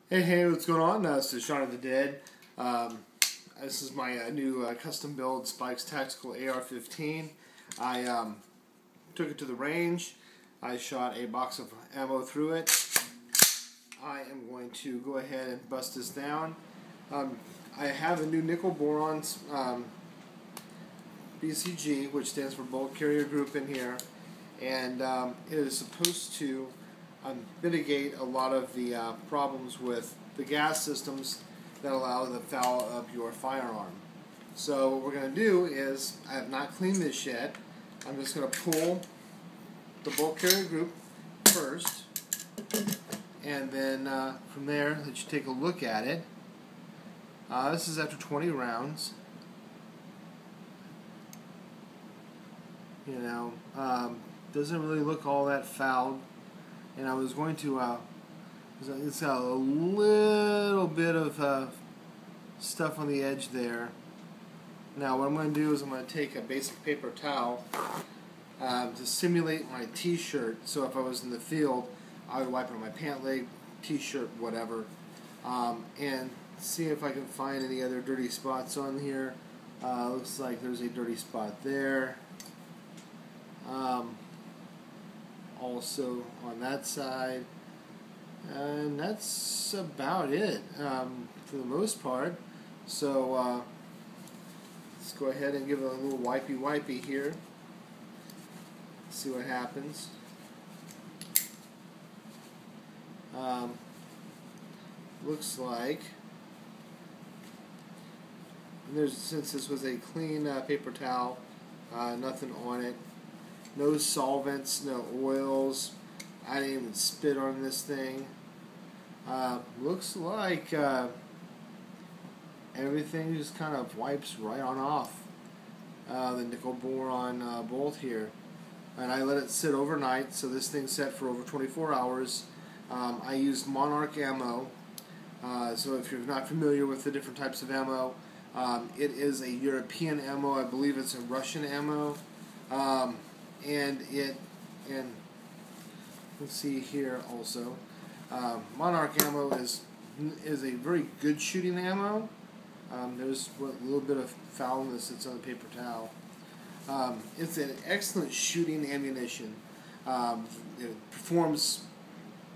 Hey, what's going on? This is Shaun of the Dead. This is my new custom build Spikes Tactical AR-15. I took it to the range. I shot a box of ammo through it. I am going to go ahead and bust this down. I have a new nickel boron BCG, which stands for Bulk Carrier Group in here, and it is supposed to mitigate a lot of the problems with the gas systems that allow the foul of your firearm. So what we're going to do is, I have not cleaned this yet. I'm just going to pull the bulk carrier group first, and then from there let you take a look at it. This is after 20 rounds. You know, doesn't really look all that fouled. And I was going to, it's got a little bit of stuff on the edge there. Now what I'm going to do is I'm going to take a basic paper towel to simulate my t-shirt. So if I was in the field, I would wipe it on my pant leg, t-shirt, whatever, and see if I can find any other dirty spots on here. Looks like there's a dirty spot there. Also on that side, and that's about it for the most part. So let's go ahead and give it a little wipey here. See what happens. Looks like since this was a clean paper towel, nothing on it. No solvents, no oils. I didn't even spit on this thing. Looks like everything just kind of wipes right on off the nickel boron bolt here. And I let it sit overnight, so this thing's set for over 24 hours. I used Monarch ammo. So if you're not familiar with the different types of ammo, it is a European ammo. I believe it's a Russian ammo. And let's see here also, Monarch ammo is a very good shooting ammo. There's a little bit of foulness that's on the paper towel. It's an excellent shooting ammunition. It performs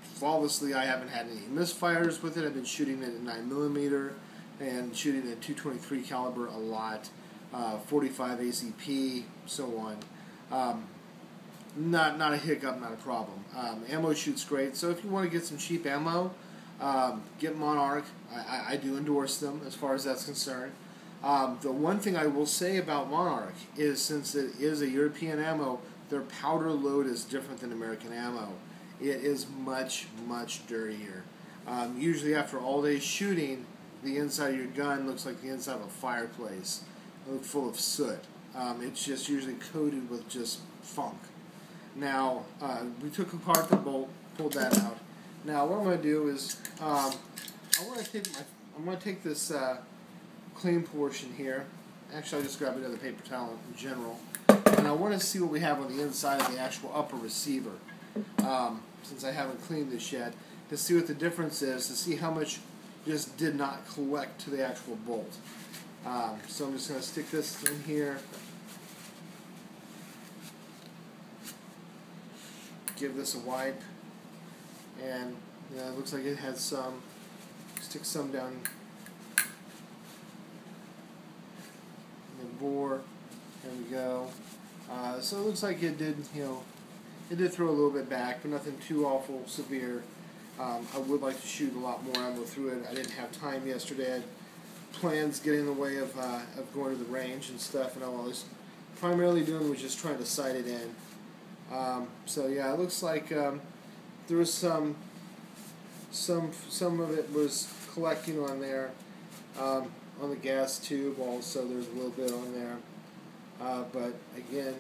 flawlessly. I haven't had any misfires with it. I've been shooting it at 9mm and shooting at 223 caliber a lot, 45 ACP, so on. Not a hiccup, not a problem. Ammo shoots great, so if you want to get some cheap ammo, get Monarch. I do endorse them as far as that's concerned. The one thing I will say about Monarch is, since it is a European ammo, their powder load is different than American ammo. It is much dirtier. Usually after all day shooting, the inside of your gun looks like the inside of a fireplace. It looks full of soot. It's just usually coated with just funk. Now, we took apart the bolt, pulled that out. Now, what I'm going to do is, I'm going to take this clean portion here. Actually, I'll just grab another paper towel in general, and I want to see what we have on the inside of the actual upper receiver. Since I haven't cleaned this yet, to see what the difference is, to see how much just did not collect to the actual bolt. So I'm just going to stick this in here. Give this a wipe, and it looks like it has some. Stick some down in the bore. There we go. So it looks like it did, it did throw a little bit back, but nothing too awful severe. I would like to shoot a lot more ammo through it. I didn't have time yesterday. I had plans getting in the way of going to the range and stuff, and all I was primarily doing was just trying to sight it in. So yeah, it looks like there was some of it was collecting on there, on the gas tube. Also, there's a little bit on there, but again,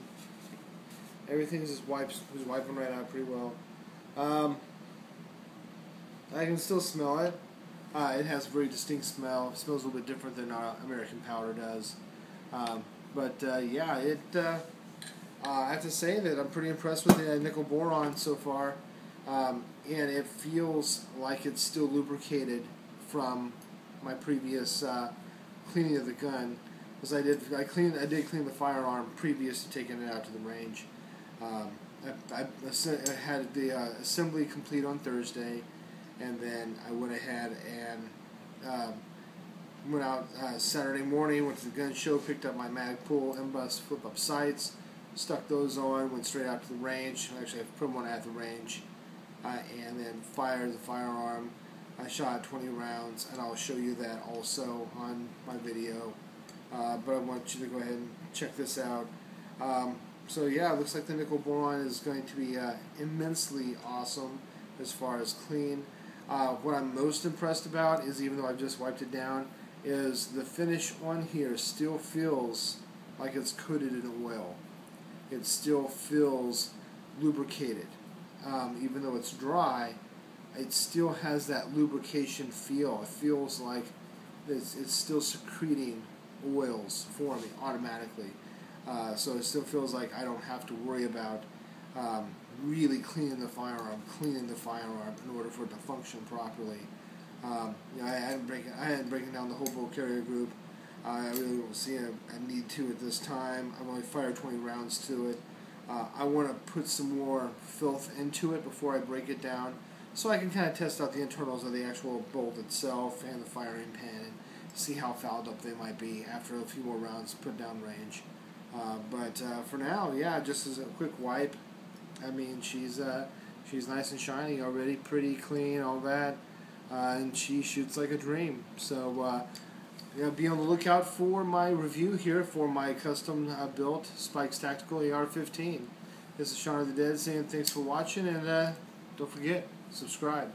everything just wiping right out pretty well. I can still smell it. It has a very distinct smell. It smells a little bit different than American powder does. Yeah, I have to say that I'm pretty impressed with the nickel boron so far. and it feels like it's still lubricated from my previous cleaning of the gun, because I did clean the firearm previous to taking it out to the range. I had the assembly complete on Thursday, and then I went ahead and went out Saturday morning, went to the gun show, picked up my Magpul M-Bus flip-up sights, stuck those on, went straight out to the range. Actually, I put them on at the range, and then fired the firearm. I shot 20 rounds, and I'll show you that also on my video. But I want you to go ahead and check this out. So yeah, it looks like the nickel boron is going to be immensely awesome as far as clean. What I'm most impressed about is, even though I've just wiped it down, is the finish on here still feels like it's coated in oil. It still feels lubricated. Even though it's dry, it still has that lubrication feel. It feels like it's still secreting oils for me automatically. So it still feels like I don't have to worry about really cleaning the firearm in order for it to function properly. I hadn't breaking down the whole bolt carrier group. I really don't see a need to at this time. I've only fired 20 rounds to it. I want to put some more filth into it before I break it down, so I can kind of test out the internals of the actual bolt itself and the firing pin and see how fouled up they might be after a few more rounds put down range. But for now, yeah, just as a quick wipe, I mean, she's nice and shiny already, pretty clean, all that, and she shoots like a dream. So be on the lookout for my review here for my custom built Spikes Tactical AR-15. This is Shaun of the Dead saying thanks for watching, and don't forget, subscribe.